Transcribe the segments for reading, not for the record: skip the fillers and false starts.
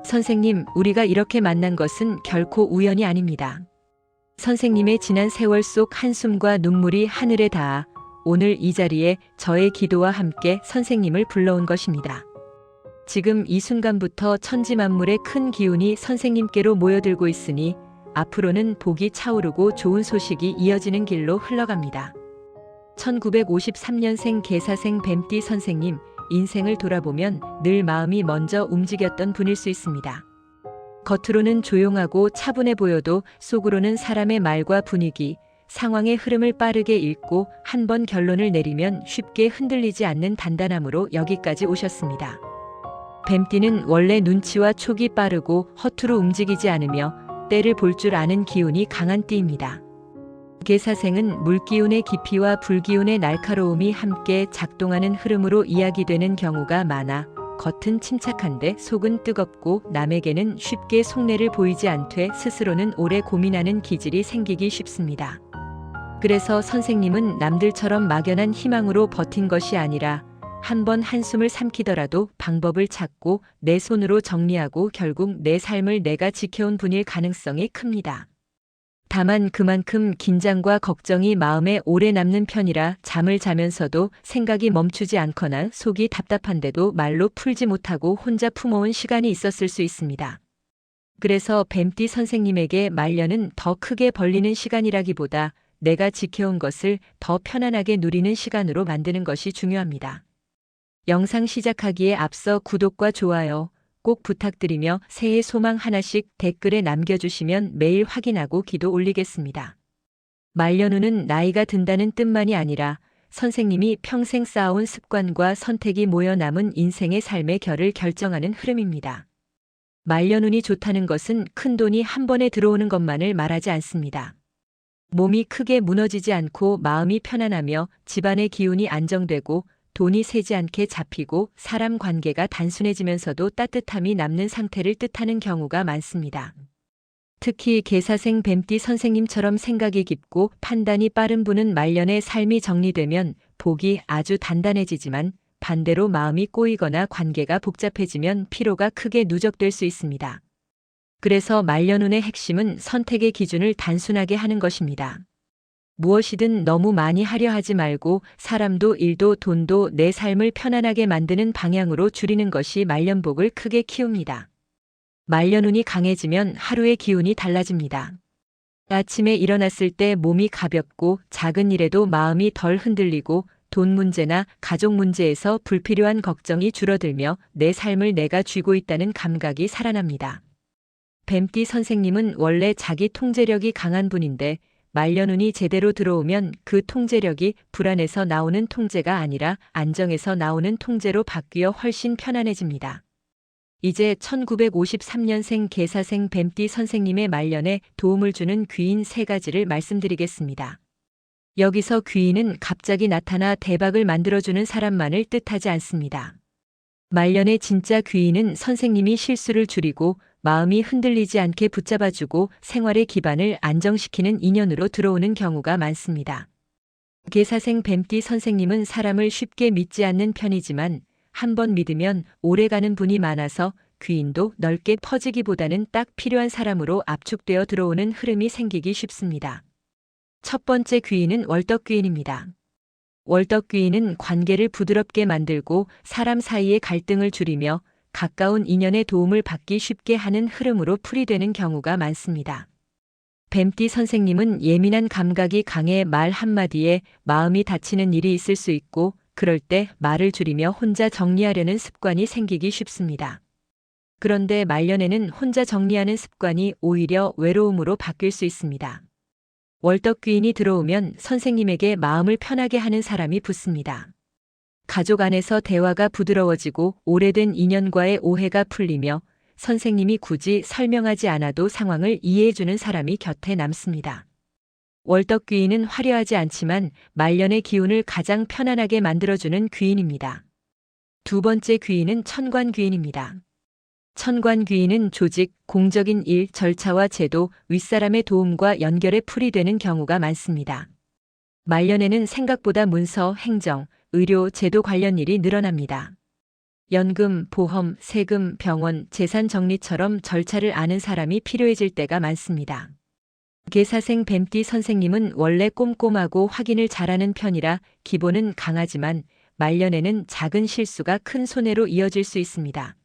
선생님, 우리가 이렇게 만난 것은 결코 우연이 아닙니다. 선생님의 지난 세월 속 한숨과 눈물이 하늘에 닿아 오늘 이 자리에 저의 기도와 함께 선생님을 불러온 것입니다. 지금 이 순간부터 천지만물의 큰 기운이 선생님께로 모여들고 있으니 앞으로는 복이 차오르고 좋은 소식이 이어지는 길로 흘러갑니다. 1953년생 계사생 뱀띠 선생님, 인생을 돌아보면 늘 마음이 먼저 움직였던 분일 수 있습니다. 겉으로는 조용하고 차분해 보여도 속으로는 사람의 말과 분위기, 상황의 흐름을 빠르게 읽고 한 번 결론을 내리면 쉽게 흔들리지 않는 단단함으로 여기까지 오셨습니다. 뱀띠는 원래 눈치와 촉이 빠르고 허투루 움직이지 않으며 때를 볼 줄 아는 기운이 강한 띠입니다. 계사생은 물기운의 깊이와 불기운의 날카로움이 함께 작동하는 흐름으로 이야기되는 경우가 많아 겉은 침착한데 속은 뜨겁고 남에게는 쉽게 속내를 보이지 않되 스스로는 오래 고민하는 기질이 생기기 쉽습니다. 그래서 선생님은 남들처럼 막연한 희망으로 버틴 것이 아니라 한번 한숨을 삼키더라도 방법을 찾고 내 손으로 정리하고 결국 내 삶을 내가 지켜온 분일 가능성이 큽니다. 다만 그만큼 긴장과 걱정이 마음에 오래 남는 편이라 잠을 자면서도 생각이 멈추지 않거나 속이 답답한데도 말로 풀지 못하고 혼자 품어온 시간이 있었을 수 있습니다. 그래서 뱀띠 선생님에게 말년은 더 크게 벌리는 시간이라기보다 내가 지켜온 것을 더 편안하게 누리는 시간으로 만드는 것이 중요합니다. 영상 시작하기에 앞서 구독과 좋아요 꼭 부탁드리며 새해 소망 하나씩 댓글에 남겨주시면 매일 확인하고 기도 올리겠습니다. 말년운은 나이가 든다는 뜻만이 아니라 선생님이 평생 쌓아온 습관과 선택이 모여 남은 인생의 삶의 결을 결정하는 흐름입니다. 말년운이 좋다는 것은 큰 돈이 한 번에 들어오는 것만을 말하지 않습니다. 몸이 크게 무너지지 않고 마음이 편안하며 집안의 기운이 안정되고 돈이 새지 않게 잡히고 사람 관계가 단순해지면서도 따뜻함이 남는 상태를 뜻하는 경우가 많습니다. 특히 계사생 뱀띠 선생님처럼 생각이 깊고 판단이 빠른 분은 말년에 삶이 정리되면 복이 아주 단단해지지만 반대로 마음이 꼬이거나 관계가 복잡해지면 피로가 크게 누적될 수 있습니다. 그래서 말년운의 핵심은 선택의 기준을 단순하게 하는 것입니다. 무엇이든 너무 많이 하려 하지 말고 사람도 일도 돈도 내 삶을 편안하게 만드는 방향으로 줄이는 것이 말년복을 크게 키웁니다. 말년운이 강해지면 하루의 기운이 달라집니다. 아침에 일어났을 때 몸이 가볍고 작은 일에도 마음이 덜 흔들리고 돈 문제나 가족 문제에서 불필요한 걱정이 줄어들며 내 삶을 내가 쥐고 있다는 감각이 살아납니다. 뱀띠 선생님은 원래 자기 통제력이 강한 분인데 말년운이 제대로 들어오면 그 통제력이 불안에서 나오는 통제가 아니라 안정에서 나오는 통제로 바뀌어 훨씬 편안해집니다. 이제 1953년생 계사생 뱀띠 선생님의 말년에 도움을 주는 귀인 3가지를 말씀드리겠습니다. 여기서 귀인은 갑자기 나타나 대박을 만들어주는 사람만을 뜻하지 않습니다. 말년의 진짜 귀인은 선생님이 실수를 줄이고 마음이 흔들리지 않게 붙잡아주고 생활의 기반을 안정시키는 인연으로 들어오는 경우가 많습니다. 계사생 뱀띠 선생님은 사람을 쉽게 믿지 않는 편이지만 한번 믿으면 오래가는 분이 많아서 귀인도 넓게 퍼지기보다는 딱 필요한 사람으로 압축되어 들어오는 흐름이 생기기 쉽습니다. 첫 번째 귀인은 월덕귀인입니다. 월덕귀인은 관계를 부드럽게 만들고 사람 사이의 갈등을 줄이며 가까운 인연의 도움을 받기 쉽게 하는 흐름으로 풀이되는 경우가 많습니다. 뱀띠 선생님은 예민한 감각이 강해 말 한마디에 마음이 다치는 일이 있을 수 있고 그럴 때 말을 줄이며 혼자 정리하려는 습관이 생기기 쉽습니다. 그런데 말년에는 혼자 정리하는 습관이 오히려 외로움으로 바뀔 수 있습니다. 월덕귀인이 들어오면 선생님에게 마음을 편하게 하는 사람이 붙습니다. 가족 안에서 대화가 부드러워지고 오래된 인연과의 오해가 풀리며 선생님이 굳이 설명하지 않아도 상황을 이해해주는 사람이 곁에 남습니다. 월덕귀인은 화려하지 않지만 말년의 기운을 가장 편안하게 만들어주는 귀인입니다. 두 번째 귀인은 천관귀인입니다. 천관귀인은 조직, 공적인 일, 절차와 제도, 윗사람의 도움과 연결에 풀이되는 경우가 많습니다. 말년에는 생각보다 문서, 행정, 의료, 제도 관련 일이 늘어납니다. 연금, 보험, 세금, 병원, 재산 정리처럼 절차를 아는 사람이 필요해질 때가 많습니다. 계사생 뱀띠 선생님은 원래 꼼꼼하고 확인을 잘하는 편이라 기본은 강하지만 말년에는 작은 실수가 큰 손해로 이어질 수 있습니다.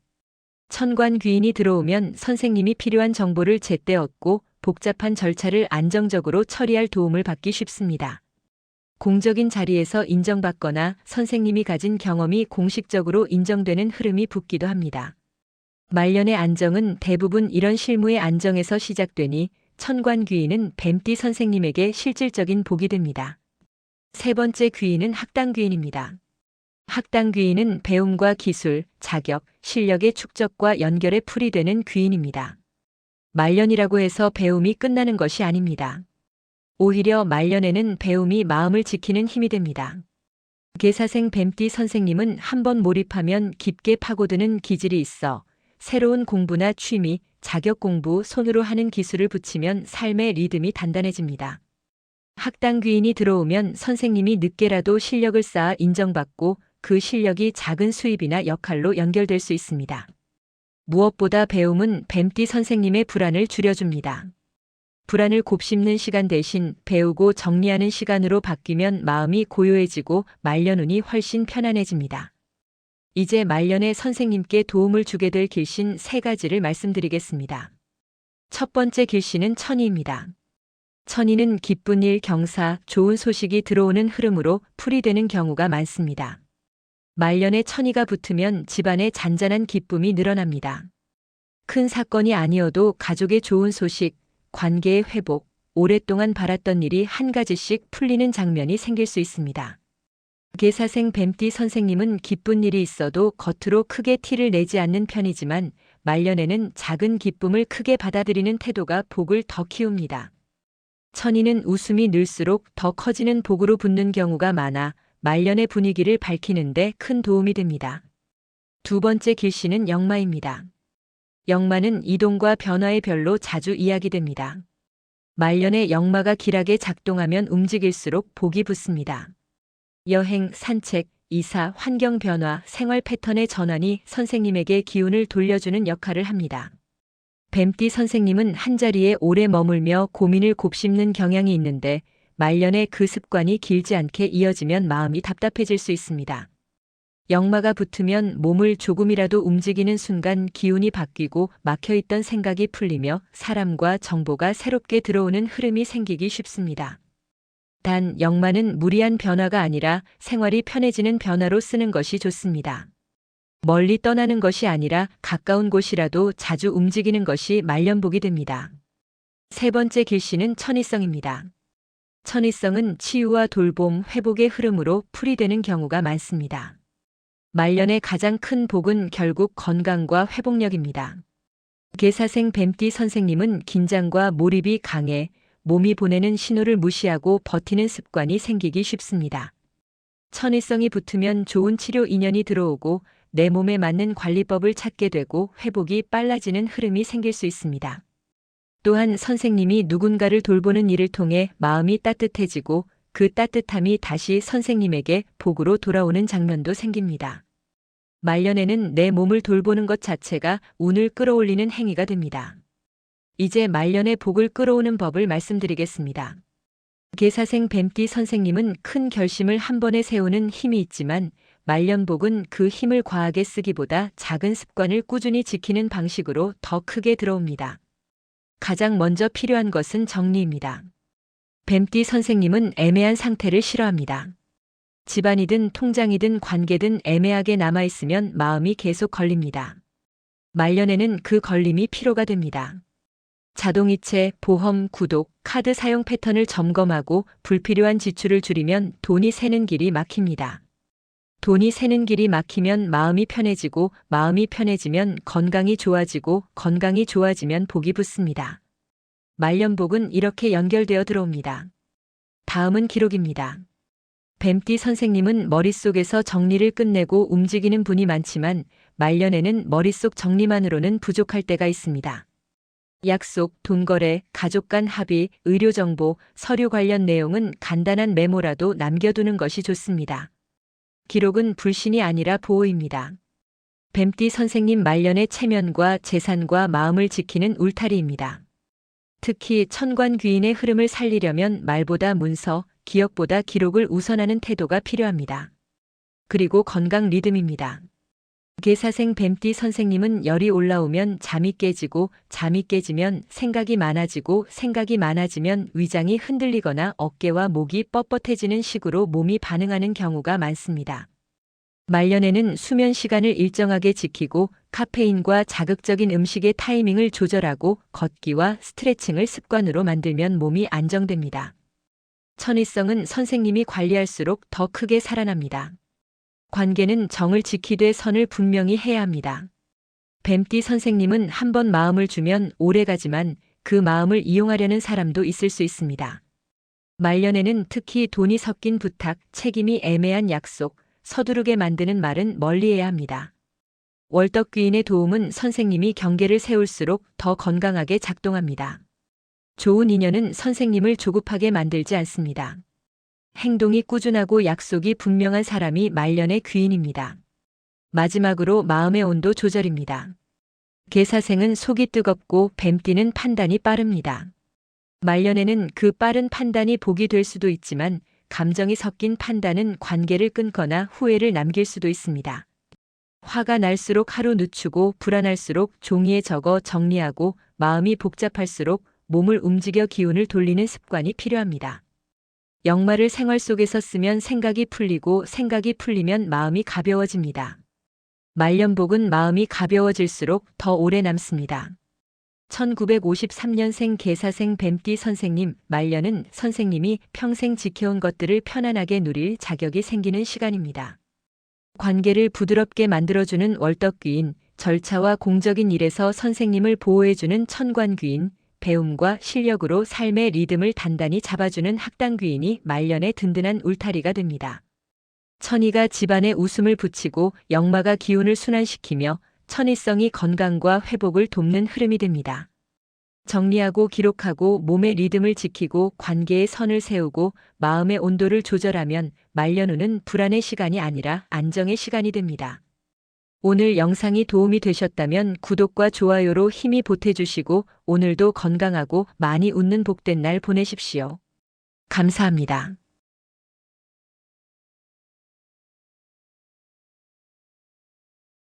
천관 귀인이 들어오면 선생님이 필요한 정보를 제때 얻고 복잡한 절차를 안정적으로 처리할 도움을 받기 쉽습니다. 공적인 자리에서 인정받거나 선생님이 가진 경험이 공식적으로 인정되는 흐름이 붙기도 합니다. 말년의 안정은 대부분 이런 실무의 안정에서 시작되니 천관 귀인은 뱀띠 선생님에게 실질적인 복이 됩니다. 세 번째 귀인은 학당 귀인입니다. 학당 귀인은 배움과 기술, 자격, 실력의 축적과 연결에 풀이 되는 귀인입니다. 말년이라고 해서 배움이 끝나는 것이 아닙니다. 오히려 말년에는 배움이 마음을 지키는 힘이 됩니다. 계사생 뱀띠 선생님은 한번 몰입하면 깊게 파고드는 기질이 있어 새로운 공부나 취미, 자격 공부, 손으로 하는 기술을 붙이면 삶의 리듬이 단단해집니다. 학당 귀인이 들어오면 선생님이 늦게라도 실력을 쌓아 인정받고 그 실력이 작은 수입이나 역할로 연결될 수 있습니다. 무엇보다 배움은 뱀띠 선생님의 불안을 줄여줍니다. 불안을 곱씹는 시간 대신 배우고 정리하는 시간으로 바뀌면 마음이 고요해지고 말년운이 훨씬 편안해집니다. 이제 말년에 선생님께 도움을 주게 될 길신 세 가지를 말씀드리겠습니다. 첫 번째 길신은 천이입니다. 천이는 기쁜 일, 경사, 좋은 소식이 들어오는 흐름으로 풀이되는 경우가 많습니다. 말년에 천이가 붙으면 집안에 잔잔한 기쁨이 늘어납니다. 큰 사건이 아니어도 가족의 좋은 소식, 관계의 회복, 오랫동안 바랐던 일이 한 가지씩 풀리는 장면이 생길 수 있습니다. 계사생 뱀띠 선생님은 기쁜 일이 있어도 겉으로 크게 티를 내지 않는 편이지만 말년에는 작은 기쁨을 크게 받아들이는 태도가 복을 더 키웁니다. 천이는 웃음이 늘수록 더 커지는 복으로 붙는 경우가 많아 말년의 분위기를 밝히는데 큰 도움이 됩니다. 두 번째 길신은 역마입니다. 역마는 이동과 변화의 별로 자주 이야기됩니다. 말년에 역마가 길하게 작동하면 움직일수록 복이 붙습니다. 여행, 산책, 이사, 환경 변화, 생활 패턴의 전환이 선생님에게 기운을 돌려주는 역할을 합니다. 뱀띠 선생님은 한자리에 오래 머물며 고민을 곱씹는 경향이 있는데 말년에 그 습관이 길지 않게 이어지면 마음이 답답해질 수 있습니다. 역마가 붙으면 몸을 조금이라도 움직이는 순간 기운이 바뀌고 막혀있던 생각이 풀리며 사람과 정보가 새롭게 들어오는 흐름이 생기기 쉽습니다. 단 역마는 무리한 변화가 아니라 생활이 편해지는 변화로 쓰는 것이 좋습니다. 멀리 떠나는 것이 아니라 가까운 곳이라도 자주 움직이는 것이 말년복이 됩니다. 세 번째 길신은 천이성입니다. 천이성은 치유와 돌봄, 회복의 흐름으로 풀이되는 경우가 많습니다. 말년의 가장 큰 복은 결국 건강과 회복력입니다. 계사생 뱀띠 선생님은 긴장과 몰입이 강해 몸이 보내는 신호를 무시하고 버티는 습관이 생기기 쉽습니다. 천이성이 붙으면 좋은 치료 인연이 들어오고 내 몸에 맞는 관리법을 찾게 되고 회복이 빨라지는 흐름이 생길 수 있습니다. 또한 선생님이 누군가를 돌보는 일을 통해 마음이 따뜻해지고 그 따뜻함이 다시 선생님에게 복으로 돌아오는 장면도 생깁니다. 말년에는 내 몸을 돌보는 것 자체가 운을 끌어올리는 행위가 됩니다. 이제 말년의 복을 끌어오는 법을 말씀드리겠습니다. 계사생 뱀띠 선생님은 큰 결심을 한 번에 세우는 힘이 있지만 말년복은 그 힘을 과하게 쓰기보다 작은 습관을 꾸준히 지키는 방식으로 더 크게 들어옵니다. 가장 먼저 필요한 것은 정리입니다. 뱀띠 선생님은 애매한 상태를 싫어합니다. 집안이든 통장이든 관계든 애매하게 남아있으면 마음이 계속 걸립니다. 말년에는 그 걸림이 피로가 됩니다. 자동이체, 보험, 구독, 카드 사용 패턴을 점검하고 불필요한 지출을 줄이면 돈이 새는 길이 막힙니다. 돈이 새는 길이 막히면 마음이 편해지고 마음이 편해지면 건강이 좋아지고 건강이 좋아지면 복이 붙습니다. 말년복은 이렇게 연결되어 들어옵니다. 다음은 기록입니다. 뱀띠 선생님은 머릿속에서 정리를 끝내고 움직이는 분이 많지만 말년에는 머릿속 정리만으로는 부족할 때가 있습니다. 약속, 돈거래, 가족 간 합의, 의료정보, 서류 관련 내용은 간단한 메모라도 남겨두는 것이 좋습니다. 기록은 불신이 아니라 보호입니다. 뱀띠 선생님 말년의 체면과 재산과 마음을 지키는 울타리입니다. 특히 천관귀인의 흐름을 살리려면 말보다 문서, 기억보다 기록을 우선하는 태도가 필요합니다. 그리고 건강 리듬입니다. 계사생 뱀띠 선생님은 열이 올라오면 잠이 깨지고, 잠이 깨지면 생각이 많아지고, 생각이 많아지면 위장이 흔들리거나 어깨와 목이 뻣뻣해지는 식으로 몸이 반응하는 경우가 많습니다. 말년에는 수면 시간을 일정하게 지키고 카페인과 자극적인 음식의 타이밍을 조절하고 걷기와 스트레칭을 습관으로 만들면 몸이 안정됩니다. 천의성은 선생님이 관리할수록 더 크게 살아납니다. 관계는 정을 지키되 선을 분명히 해야 합니다. 뱀띠 선생님은 한번 마음을 주면 오래가지만 그 마음을 이용하려는 사람도 있을 수 있습니다. 말년에는 특히 돈이 섞인 부탁, 책임이 애매한 약속, 서두르게 만드는 말은 멀리해야 합니다. 월덕귀인의 도움은 선생님이 경계를 세울수록 더 건강하게 작동합니다. 좋은 인연은 선생님을 조급하게 만들지 않습니다. 행동이 꾸준하고 약속이 분명한 사람이 말년의 귀인입니다. 마지막으로 마음의 온도 조절입니다. 계사생은 속이 뜨겁고 뱀띠는 판단이 빠릅니다. 말년에는 그 빠른 판단이 복이 될 수도 있지만 감정이 섞인 판단은 관계를 끊거나 후회를 남길 수도 있습니다. 화가 날수록 하루 늦추고 불안할수록 종이에 적어 정리하고 마음이 복잡할수록 몸을 움직여 기운을 돌리는 습관이 필요합니다. 역마를 생활 속에서 쓰면 생각이 풀리고 생각이 풀리면 마음이 가벼워집니다. 말년복은 마음이 가벼워질수록 더 오래 남습니다. 1953년생 계사생 뱀띠 선생님, 말년은 선생님이 평생 지켜온 것들을 편안하게 누릴 자격이 생기는 시간입니다. 관계를 부드럽게 만들어주는 월덕귀인, 절차와 공적인 일에서 선생님을 보호해주는 천관귀인, 배움과 실력으로 삶의 리듬을 단단히 잡아주는 학당귀인이 말년의 든든한 울타리가 됩니다. 천의가 집안에 웃음을 붙이고 역마가 기운을 순환시키며 천의성이 건강과 회복을 돕는 흐름이 됩니다. 정리하고 기록하고 몸의 리듬을 지키고 관계의 선을 세우고 마음의 온도를 조절하면 말년 후는 불안의 시간이 아니라 안정의 시간이 됩니다. 오늘 영상이 도움이 되셨다면 구독과 좋아요로 힘이 보태주시고 오늘도 건강하고 많이 웃는 복된 날 보내십시오. 감사합니다.